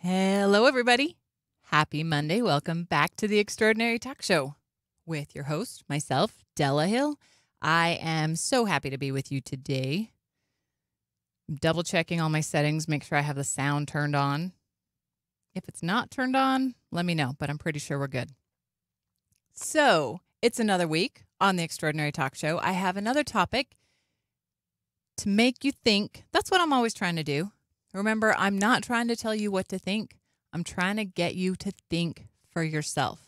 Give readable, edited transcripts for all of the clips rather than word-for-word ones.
Hello, everybody. Happy Monday. Welcome back to the Extraordinary Talk Show with your host, myself, Della Hill. I am so happy to be with you today. I'm double checking all my settings, make sure I have the sound turned on. If it's not turned on, let me know, but I'm pretty sure we're good. So it's another week on the Extraordinary Talk Show. I have another topic to make you think. That's what I'm always trying to do. Remember, I'm not trying to tell you what to think. I'm trying to get you to think for yourself.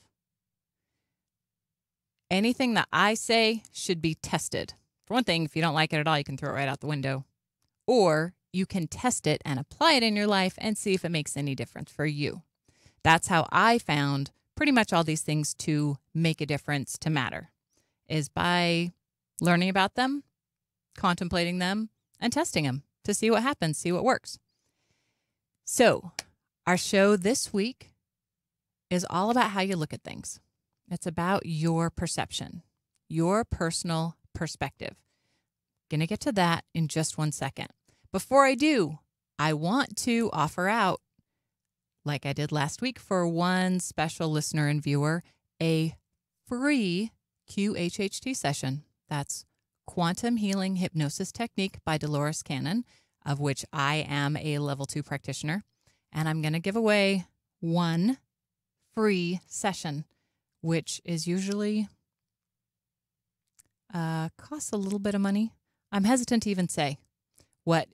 Anything that I say should be tested. For one thing, if you don't like it at all, you can throw it right out the window. Or you can test it and apply it in your life and see if it makes any difference for you. That's how I found pretty much all these things to make a difference, to matter, is by learning about them, contemplating them, and testing them to see what happens, see what works. So our show this week is all about how you look at things. It's about your perception, your personal perspective. Going to get to that in just one second. Before I do, I want to offer out, like I did last week for one special listener and viewer, a free QHHT session. That's Quantum Healing Hypnosis Technique by Dolores Cannon, of which I am a level 2 practitioner. And I'm going to give away one free session, which is usually costs a little bit of money. I'm hesitant to even say what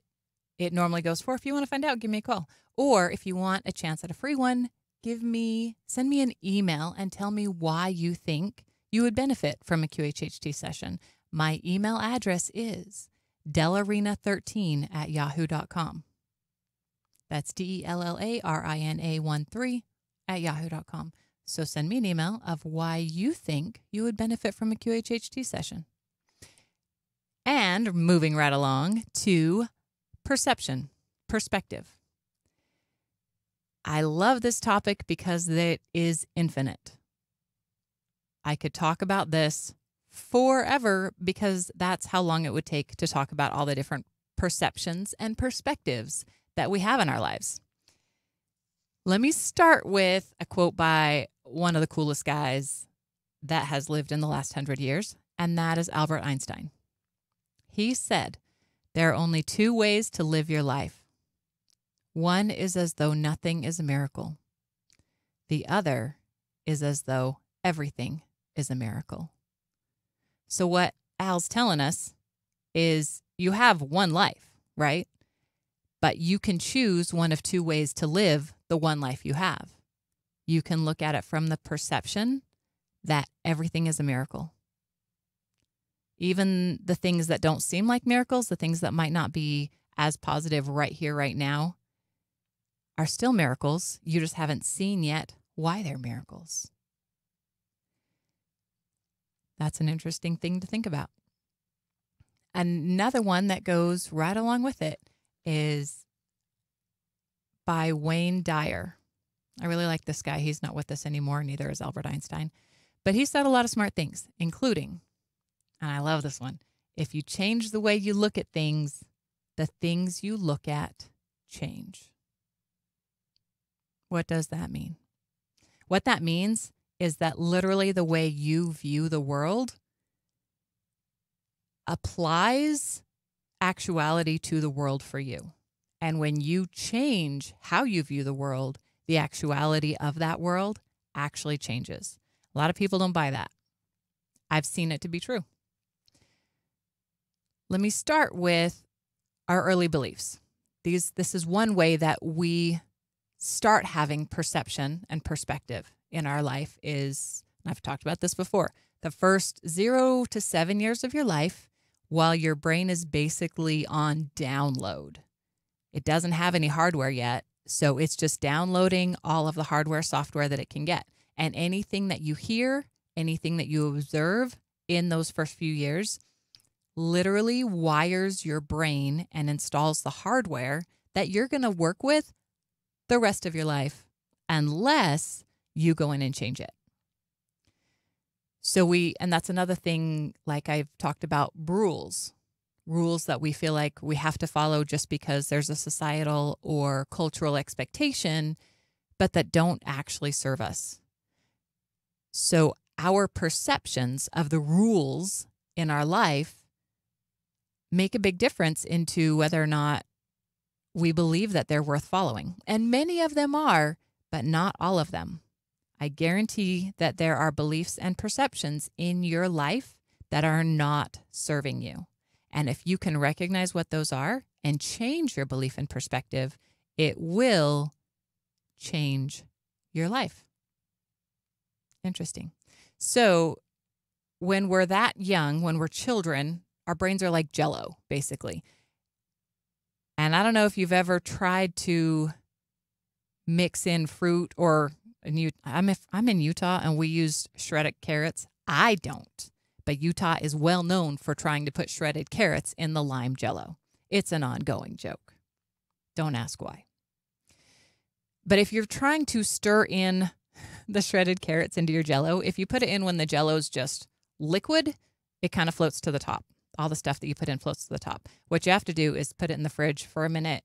it normally goes for. If you want to find out, give me a call. Or if you want a chance at a free one, send me an email and tell me why you think you would benefit from a QHHT session. My email address is dellarina13@yahoo.com. That's DELLARINA13@yahoo.com. So send me an email of why you think you would benefit from a QHHT session. And moving right along to perception, perspective. I love this topic because it is infinite. I could talk about this forever because that's how long it would take to talk about all the different perceptions and perspectives that we have in our lives. Let me start with a quote by one of the coolest guys that has lived in the last 100 years, and that is Albert Einstein. He said, "There are only two ways to live your life. One is as though nothing is a miracle. The other is as though everything is a miracle." So what Al's telling us is you have one life, right? But you can choose one of two ways to live the one life you have. You can look at it from the perception that everything is a miracle. Even the things that don't seem like miracles, the things that might not be as positive right here, right now, are still miracles. You just haven't seen yet why they're miracles. That's an interesting thing to think about. Another one that goes right along with it is by Wayne Dyer. I really like this guy. He's not with us anymore. Neither is Albert Einstein. But he said a lot of smart things, including, and I love this one, if you change the way you look at things, the things you look at change. What does that mean? What that means is that literally the way you view the world applies actuality to the world for you. And when you change how you view the world, the actuality of that world actually changes. A lot of people don't buy that. I've seen it to be true. Let me start with our early beliefs. This is one way that we start having perception and perspective in our life is, and I've talked about this before, the first 0 to 7 years of your life while your brain is basically on download. It doesn't have any hardware yet, so it's just downloading all of the hardware, software that it can get. And anything that you hear, anything that you observe in those first few years literally wires your brain and installs the hardware that you're going to work with the rest of your life unless you go in and change it. So and that's another thing, like I've talked about, rules that we feel like we have to follow just because there's a societal or cultural expectation but that don't actually serve us. So our perceptions of the rules in our life make a big difference into whether or not we believe that they're worth following. And many of them are, but not all of them. I guarantee that there are beliefs and perceptions in your life that are not serving you. And if you can recognize what those are and change your belief and perspective, it will change your life. Interesting. So when we're that young, when we're children, our brains are like Jell-O, basically. And I don't know if you've ever tried to mix in fruit or I'm in Utah and we use shredded carrots. I don't. But Utah is well known for trying to put shredded carrots in the lime Jell-O. It's an ongoing joke. Don't ask why. But if you're trying to stir in the shredded carrots into your Jell-O, if you put it in when the Jell-O's just liquid, it kind of floats to the top. All the stuff that you put in floats to the top. What you have to do is put it in the fridge for a minute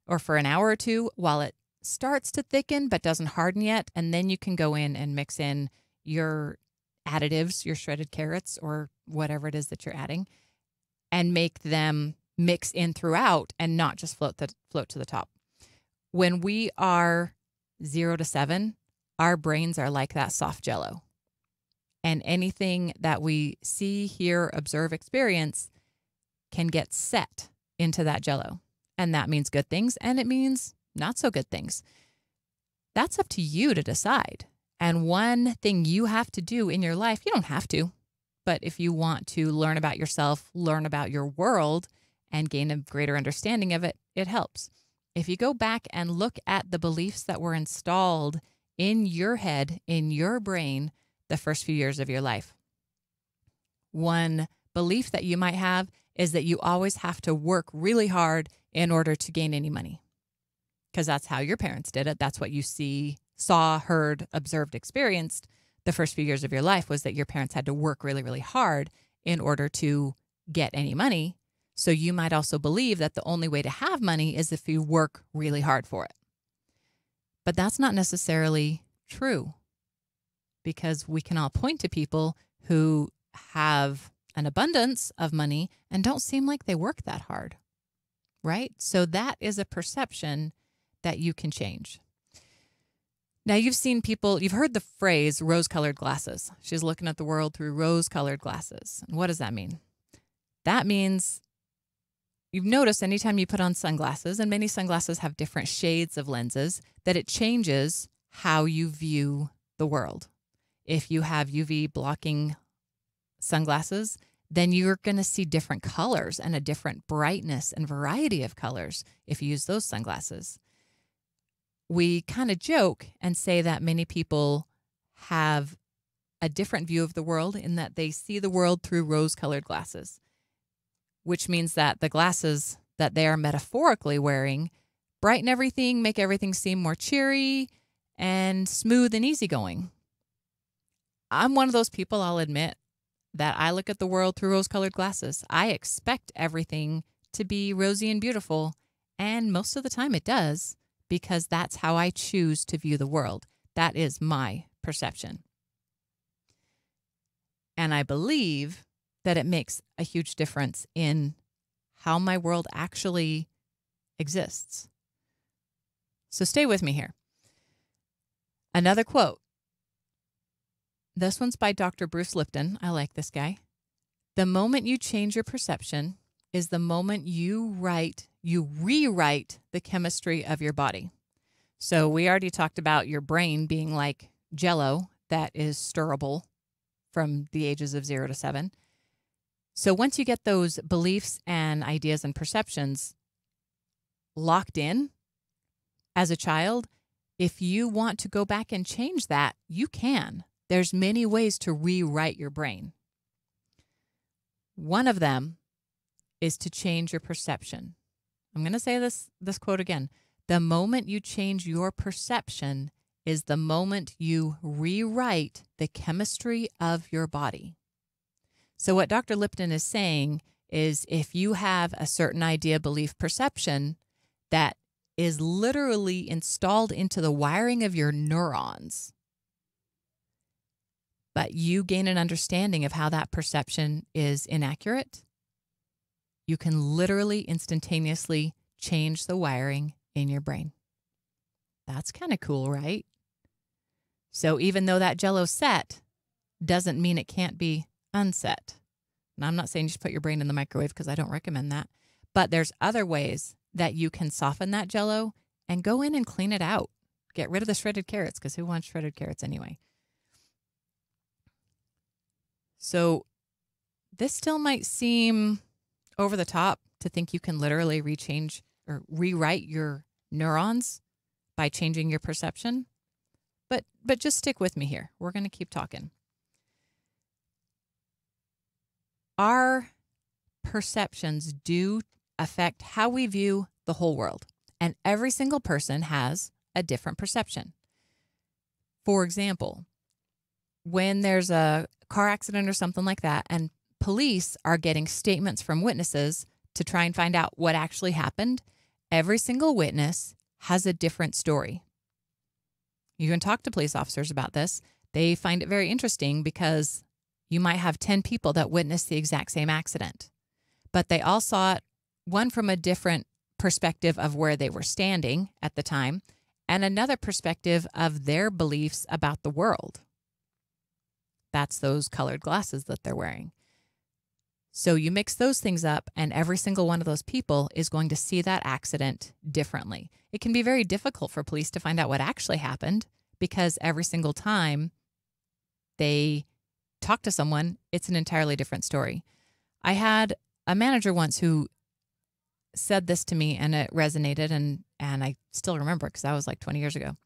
or for an hour or two while it starts to thicken but doesn't harden yet, and then you can go in and mix in your additives, your shredded carrots or whatever it is that you're adding, and make them mix in throughout and not just float to the top. When we are 0 to 7, our brains are like that soft Jell-O. And anything that we see, hear, observe, experience can get set into that Jell-O. And that means good things and it means not so good things. That's up to you to decide. And one thing you have to do in your life, you don't have to, but if you want to learn about yourself, learn about your world, and gain a greater understanding of it, it helps. If you go back and look at the beliefs that were installed in your head, in your brain, the first few years of your life. One belief that you might have is that you always have to work really hard in order to gain any money. Because that's how your parents did it. That's what you saw, heard, observed, experienced the first few years of your life, was that your parents had to work really, really hard in order to get any money. So you might also believe that the only way to have money is if you work really hard for it. But that's not necessarily true, because we can all point to people who have an abundance of money and don't seem like they work that hard, right? So that is a perception that you can change. Now, you've heard the phrase rose-colored glasses. She's looking at the world through rose-colored glasses. And what does that mean? That means you've noticed anytime you put on sunglasses, and many sunglasses have different shades of lenses, that it changes how you view the world. If you have UV blocking sunglasses, then you're going to see different colors and a different brightness and variety of colors if you use those sunglasses. We kind of joke and say that many people have a different view of the world in that they see the world through rose-colored glasses, which means that the glasses that they are metaphorically wearing brighten everything, make everything seem more cheery and smooth and easygoing. I'm one of those people, I'll admit, that I look at the world through rose-colored glasses. I expect everything to be rosy and beautiful, and most of the time it does, because that's how I choose to view the world. That is my perception. And I believe that it makes a huge difference in how my world actually exists. So stay with me here. Another quote. This one's by Dr. Bruce Lipton. I like this guy. The moment you change your perception is the moment you rewrite the chemistry of your body. So we already talked about your brain being like Jell-O that is stirrable from the ages of 0 to 7. So once you get those beliefs and ideas and perceptions locked in as a child, if you want to go back and change that, you can. There's many ways to rewrite your brain. One of them is to change your perception. I'm going to say this quote again. The moment you change your perception is the moment you rewrite the chemistry of your body. So what Dr. Lipton is saying is if you have a certain idea, belief, perception that is literally installed into the wiring of your neurons. But you gain an understanding of how that perception is inaccurate. You can literally instantaneously change the wiring in your brain. That's kind of cool, right? So even though that Jell-O's set, doesn't mean it can't be unset. And I'm not saying you should put your brain in the microwave because I don't recommend that. But there's other ways that you can soften that Jell-O and go in and clean it out. Get rid of the shredded carrots, because who wants shredded carrots anyway? So this still might seem over the top to think you can literally rechange or rewrite your neurons by changing your perception. But just stick with me here. We're going to keep talking. Our perceptions do affect how we view the whole world. And every single person has a different perception. For example, when there's a car accident or something like that, and police are getting statements from witnesses to try and find out what actually happened, every single witness has a different story. You can talk to police officers about this. They find it very interesting because you might have 10 people that witnessed the exact same accident, but they all saw it, one from a different perspective of where they were standing at the time, and another perspective of their beliefs about the world. That's those colored glasses that they're wearing. So you mix those things up, and every single one of those people is going to see that accident differently. It can be very difficult for police to find out what actually happened because every single time they talk to someone, it's an entirely different story. I had a manager once who said this to me, and it resonated, and I still remember it because that was like 20 years ago.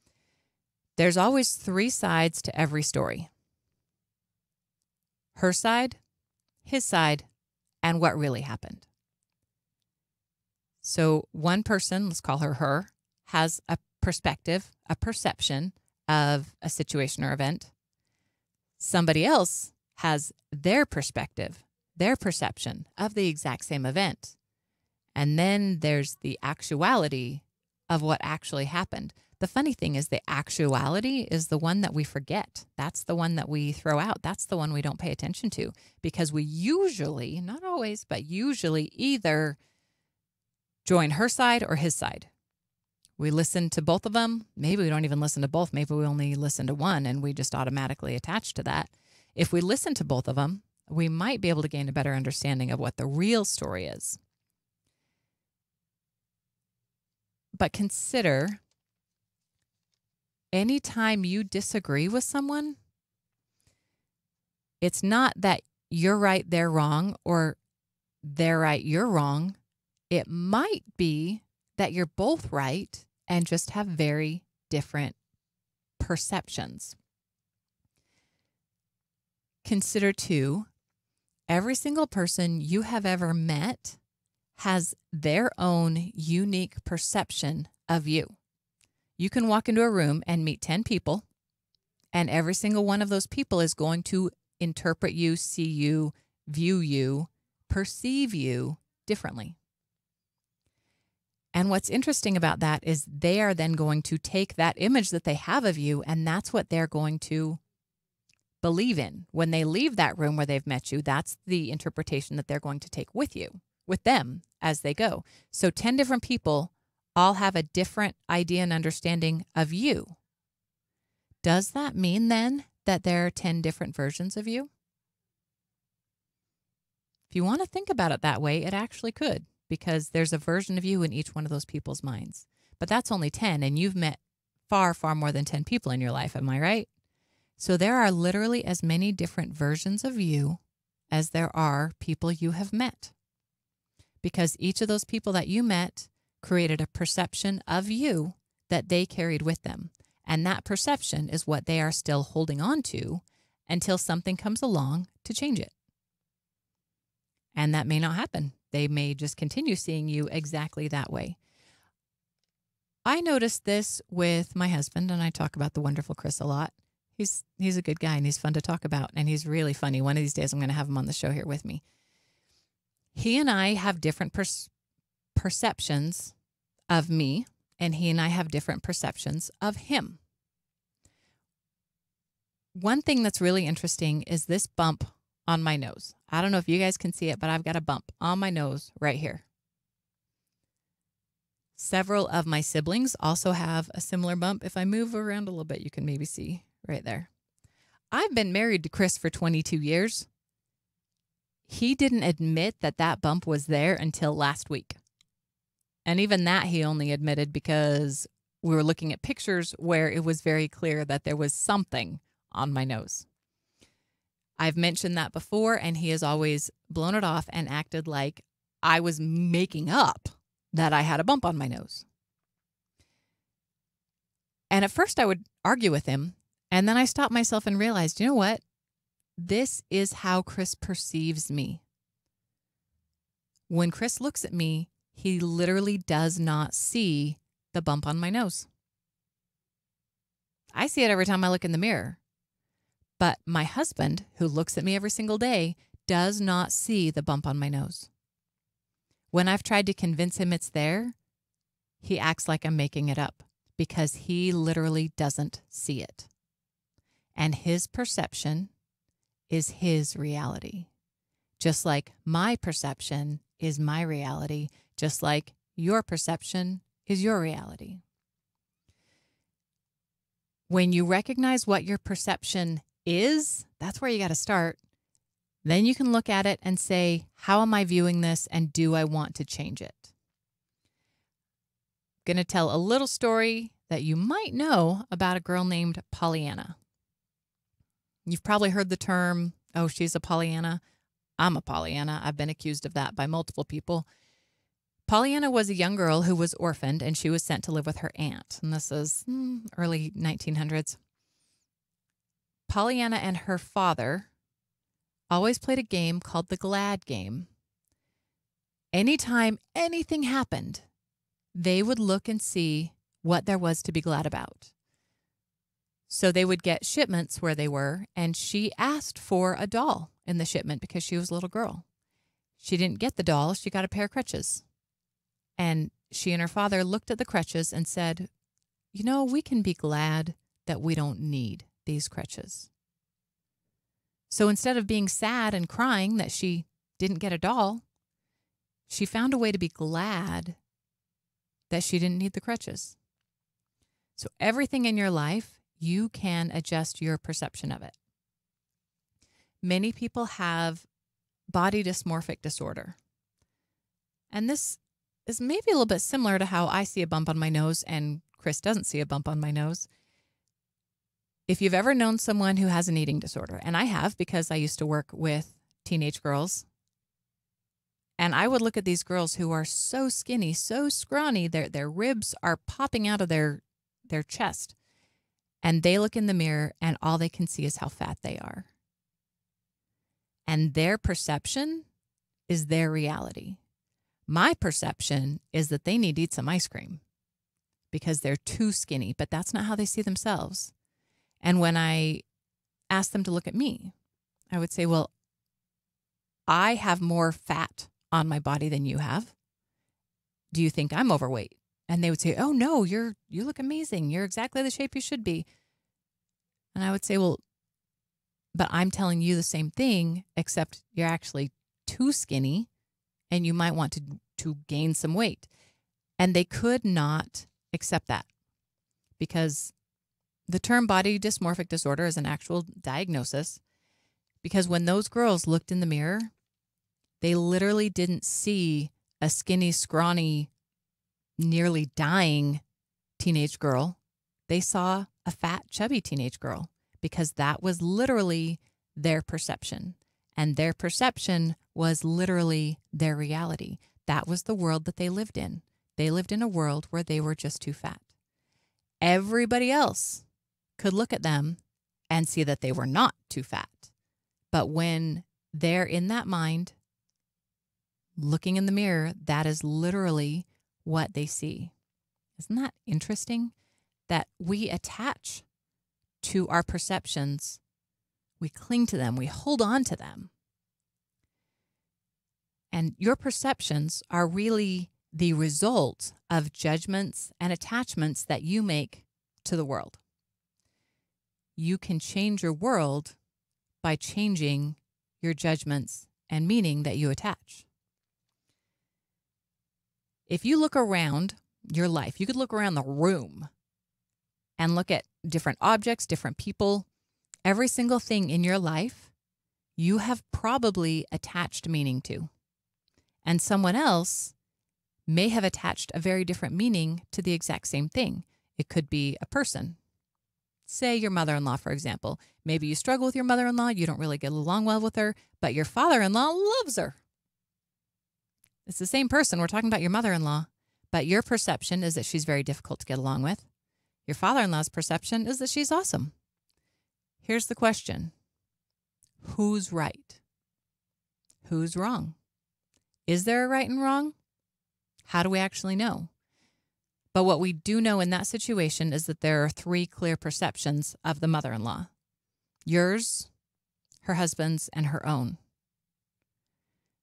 There's always 3 sides to every story. Her side, his side, and what really happened. So one person, let's call her, has a perspective, a perception of a situation or event. Somebody else has their perspective, their perception of the exact same event. And then there's the actuality of what actually happened. The funny thing is the actuality is the one that we forget. That's the one that we throw out. That's the one we don't pay attention to because we usually, not always, but usually either join her side or his side. We listen to both of them. Maybe we don't even listen to both. Maybe we only listen to one and we just automatically attach to that. If we listen to both of them, we might be able to gain a better understanding of what the real story is. But consider, anytime you disagree with someone, it's not that you're right, they're wrong, or they're right, you're wrong. It might be that you're both right and just have very different perceptions. Consider too, every single person you have ever met has their own unique perception of you. You can walk into a room and meet 10 people, and every single one of those people is going to interpret you, see you, view you, perceive you differently. And what's interesting about that is they are then going to take that image that they have of you, and that's what they're going to believe in. When they leave that room where they've met you, that's the interpretation that they're going to take with you, with them as they go. So 10 different people all have a different idea and understanding of you. Does that mean then that there are 10 different versions of you? If you want to think about it that way, it actually could, because there's a version of you in each one of those people's minds. But that's only 10, and you've met far, far more than 10 people in your life. Am I right? So there are literally as many different versions of you as there are people you have met. Because each of those people that you met created a perception of you that they carried with them. And that perception is what they are still holding on to until something comes along to change it. And that may not happen. They may just continue seeing you exactly that way. I noticed this with my husband, and I talk about the wonderful Chris a lot. He's a good guy, and he's fun to talk about, and he's really funny. One of these days, I'm going to have him on the show here with me. He and I have different perceptions of me and he and I have different perceptions of him. One thing that's really interesting is this bump on my nose. I don't know if you guys can see it, but I've got a bump on my nose right here. Several of my siblings also have a similar bump. If I move around a little bit, you can maybe see right there. I've been married to Chris for 22 years. He didn't admit that that bump was there until last week. And even that he only admitted because we were looking at pictures where it was very clear that there was something on my nose. I've mentioned that before, and he has always blown it off and acted like I was making up that I had a bump on my nose. And at first I would argue with him, and then I stopped myself and realized, you know what? This is how Chris perceives me. When Chris looks at me, he literally does not see the bump on my nose. I see it every time I look in the mirror. But my husband, who looks at me every single day, does not see the bump on my nose. When I've tried to convince him it's there, he acts like I'm making it up because he literally doesn't see it. And his perception is his reality. Just like my perception is my reality, just like your perception is your reality. When you recognize what your perception is, that's where you got to start. Then you can look at it and say, how am I viewing this and do I want to change it? I'm going to tell a little story that you might know about a girl named Pollyanna. You've probably heard the term, oh, she's a Pollyanna. I'm a Pollyanna. I've been accused of that by multiple people. Pollyanna was a young girl who was orphaned, and she was sent to live with her aunt. And this is early 1900s. Pollyanna and her father always played a game called the Glad game. Anytime anything happened, they would look and see what there was to be glad about. So they would get shipments where they were, and she asked for a doll in the shipment because she was a little girl. She didn't get the doll. She got a pair of crutches. And she and her father looked at the crutches and said, you know, we can be glad that we don't need these crutches. So instead of being sad and crying that she didn't get a doll, she found a way to be glad that she didn't need the crutches. So everything in your life, you can adjust your perception of it. Many people have body dysmorphic disorder. And this is maybe a little bit similar to how I see a bump on my nose and Chris doesn't see a bump on my nose. If you've ever known someone who has an eating disorder, and I have because I used to work with teenage girls, and I would look at these girls who are so skinny, so scrawny, their ribs are popping out of their chest, and they look in the mirror and all they can see is how fat they are. And their perception is their reality. My perception is that they need to eat some ice cream because they're too skinny, but that's not how they see themselves. And when I ask them to look at me, I would say, well, I have more fat on my body than you have. Do you think I'm overweight? And they would say, oh, no, you look amazing. You're exactly the shape you should be. And I would say, well, but I'm telling you the same thing, except you're actually too skinny and you might want to gain some weight. And they could not accept that because the term body dysmorphic disorder is an actual diagnosis, because when those girls looked in the mirror, they literally didn't see a skinny, scrawny, nearly dying teenage girl. They saw a fat, chubby teenage girl because that was literally their perception. And their perception was literally their reality. That was the world that they lived in. They lived in a world where they were just too fat. Everybody else could look at them and see that they were not too fat. But when they're in that mind, looking in the mirror, that is literally what they see. Isn't that interesting? That we attach to our perceptions, we cling to them, we hold on to them. And your perceptions are really the result of judgments and attachments that you make to the world. You can change your world by changing your judgments and meaning that you attach. If you look around your life, you could look around the room and look at different objects, different people, every single thing in your life you have probably attached meaning to. And someone else may have attached a very different meaning to the exact same thing. It could be a person. Say your mother-in-law, for example. Maybe you struggle with your mother-in-law, you don't really get along well with her, but your father-in-law loves her. It's the same person. We're talking about your mother-in-law, but your perception is that she's very difficult to get along with. Your father-in-law's perception is that she's awesome. Here's the question. Who's right? Who's wrong? Is there a right and wrong? How do we actually know? But what we do know in that situation is that there are three clear perceptions of the mother-in-law. Yours, her husband's, and her own.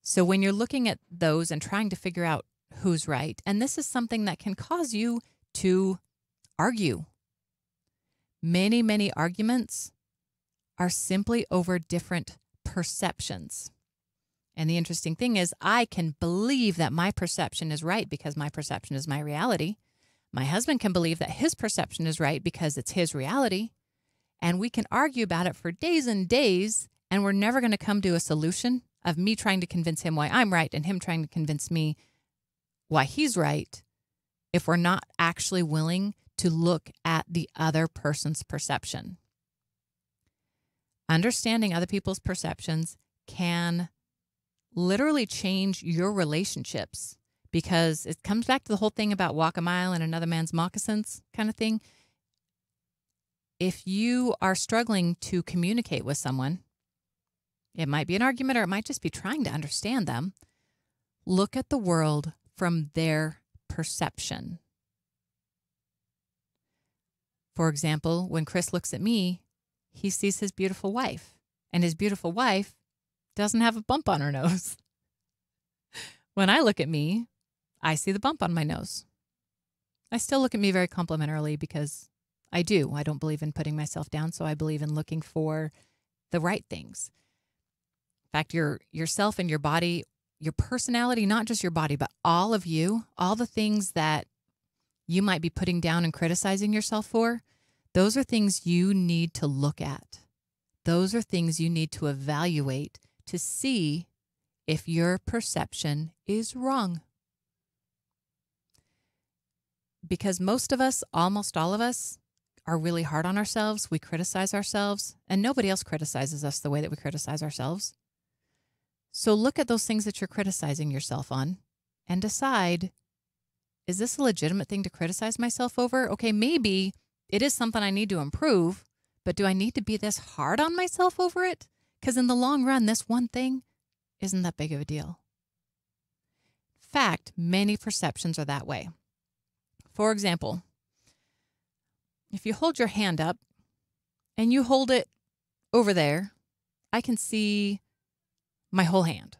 So when you're looking at those and trying to figure out who's right, and this is something that can cause you to argue. Many, many arguments are simply over different perceptions. And the interesting thing is I can believe that my perception is right because my perception is my reality. My husband can believe that his perception is right because it's his reality. And we can argue about it for days and days, and we're never going to come to a solution of me trying to convince him why I'm right and him trying to convince me why he's right if we're not actually willing to look at the other person's perception. Understanding other people's perceptions can literally change your relationships because it comes back to the whole thing about walk a mile in another man's moccasins kind of thing. If you are struggling to communicate with someone, it might be an argument or it might just be trying to understand them. Look at the world from their perception. For example, when Chris looks at me, he sees his beautiful wife, and his beautiful wife doesn't have a bump on her nose. When I look at me, I see the bump on my nose. I still look at me very complimentarily because I do. I don't believe in putting myself down, so I believe in looking for the right things. In fact, yourself and your body, your personality, not just your body, but all of you, all the things that you might be putting down and criticizing yourself for, those are things you need to look at. Those are things you need to evaluate to see if your perception is wrong. Because most of us, almost all of us, are really hard on ourselves. We criticize ourselves, and nobody else criticizes us the way that we criticize ourselves. So look at those things that you're criticizing yourself on and decide, is this a legitimate thing to criticize myself over? Okay, maybe it is something I need to improve, but do I need to be this hard on myself over it? Because in the long run, this one thing isn't that big of a deal. In fact, many perceptions are that way. For example, if you hold your hand up and you hold it over there, I can see my whole hand.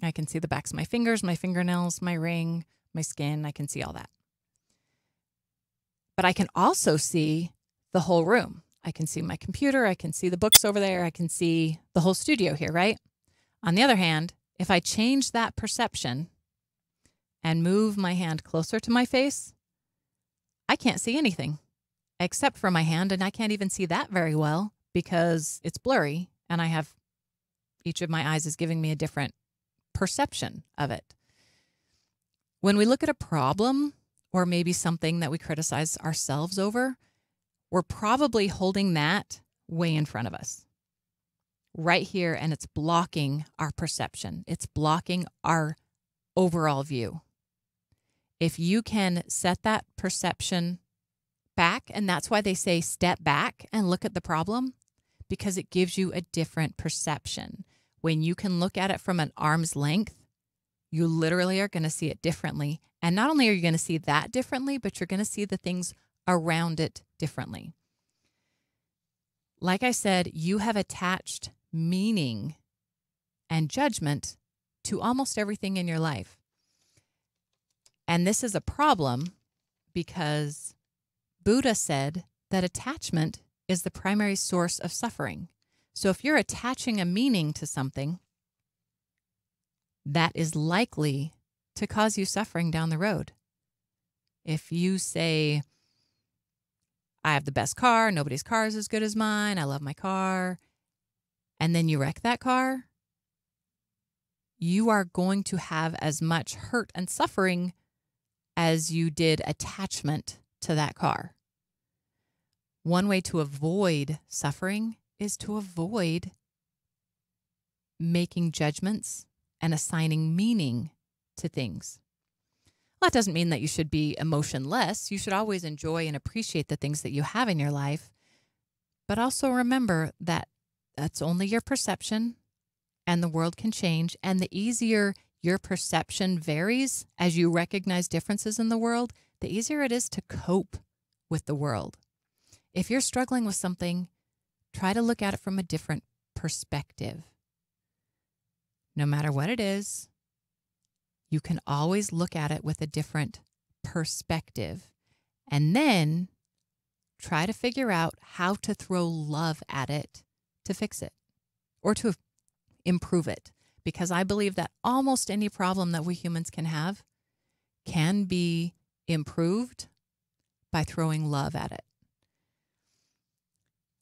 I can see the backs of my fingers, my fingernails, my ring, my skin. I can see all that. But I can also see the whole room. I can see my computer. I can see the books over there. I can see the whole studio here, right? On the other hand, if I change that perception and move my hand closer to my face, I can't see anything except for my hand, and I can't even see that very well because it's blurry, and I have each of my eyes is giving me a different perception of it. When we look at a problem or maybe something that we criticize ourselves over, we're probably holding that way in front of us, right here, and it's blocking our perception. It's blocking our overall view. If you can set that perception back, and that's why they say step back and look at the problem, because it gives you a different perception. When you can look at it from an arm's length, you literally are going to see it differently. And not only are you going to see that differently, but you're going to see the things around it differently. Like I said, you have attached meaning and judgment to almost everything in your life. And this is a problem because Buddha said that attachment is the primary source of suffering. So if you're attaching a meaning to something, that is likely to cause you suffering down the road. If you say, I have the best car, nobody's car is as good as mine, I love my car, and then you wreck that car, you are going to have as much hurt and suffering as you did attachment to that car. One way to avoid suffering is to avoid making judgments and assigning meaning to things. Well, that doesn't mean that you should be emotionless. You should always enjoy and appreciate the things that you have in your life. But also remember that that's only your perception, and the world can change. And the easier your perception varies as you recognize differences in the world, the easier it is to cope with the world. If you're struggling with something, try to look at it from a different perspective. No matter what it is, you can always look at it with a different perspective, and then try to figure out how to throw love at it to fix it or to improve it. Because I believe that almost any problem that we humans can have can be improved by throwing love at it.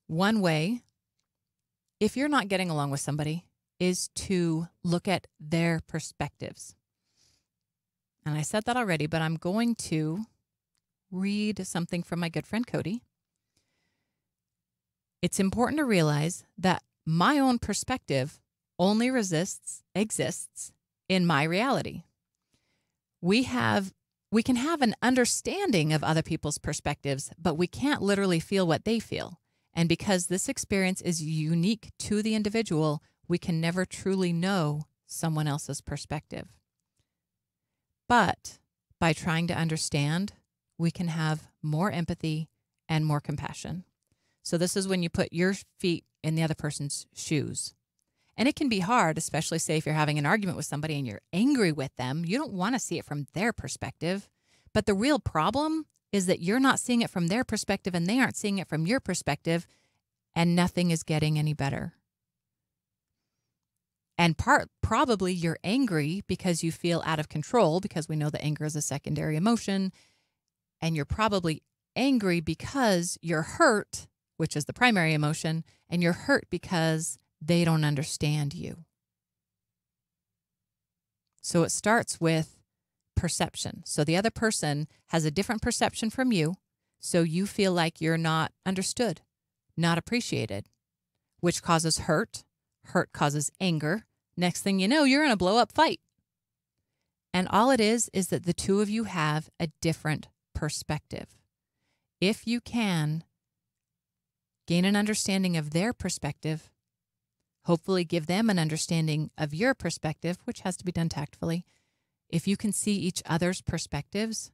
One way, if you're not getting along with somebody, is to look at their perspectives. And I said that already, but I'm going to read something from my good friend Cody. It's important to realize that my own perspective only exists in my reality. We can have an understanding of other people's perspectives, but we can't literally feel what they feel. And because this experience is unique to the individual, we can never truly know someone else's perspective. But by trying to understand, we can have more empathy and more compassion. So this is when you put your feet in the other person's shoes. And it can be hard, especially say if you're having an argument with somebody and you're angry with them. You don't want to see it from their perspective. But the real problem is that you're not seeing it from their perspective and they aren't seeing it from your perspective, and nothing is getting any better. And probably you're angry because you feel out of control, because we know that anger is a secondary emotion. And you're probably angry because you're hurt, which is the primary emotion, and you're hurt because they don't understand you. So it starts with perception. So the other person has a different perception from you, so you feel like you're not understood, not appreciated, which causes hurt. Hurt causes anger. Next thing you know, you're in a blow-up fight. And all it is that the two of you have a different perspective. If you can gain an understanding of their perspective, hopefully give them an understanding of your perspective, which has to be done tactfully. If you can see each other's perspectives,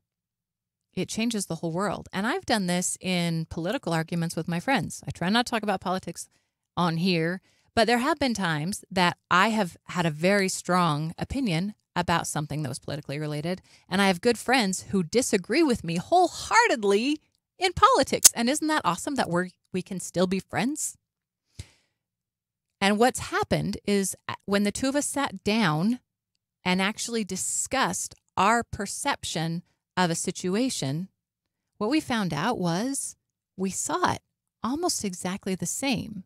it changes the whole world. And I've done this in political arguments with my friends. I try not to talk about politics on here, but there have been times that I have had a very strong opinion about something that was politically related, and I have good friends who disagree with me wholeheartedly in politics. And isn't that awesome that we can still be friends? And what's happened is when the two of us sat down and actually discussed our perception of a situation, what we found out was we saw it almost exactly the same.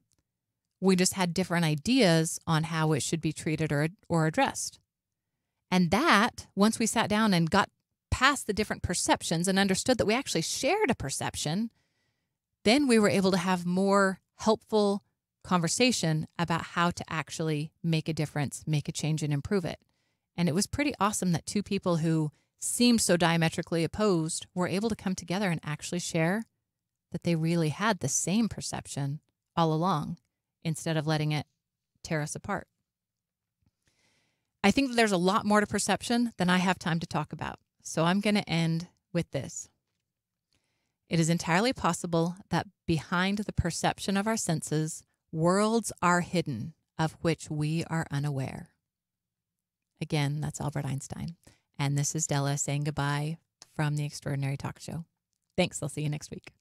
We just had different ideas on how it should be treated or addressed. And that, once we sat down and got past the different perceptions and understood that we actually shared a perception, then we were able to have more helpful conversation about how to actually make a difference, make a change, and improve it. And it was pretty awesome that two people who seemed so diametrically opposed were able to come together and actually share that they really had the same perception all along, instead of letting it tear us apart. I think that there's a lot more to perception than I have time to talk about. So I'm going to end with this. It is entirely possible that behind the perception of our senses, worlds are hidden of which we are unaware. Again, that's Albert Einstein. And this is Della saying goodbye from the Extraordinary Talk Show. Thanks. I'll see you next week.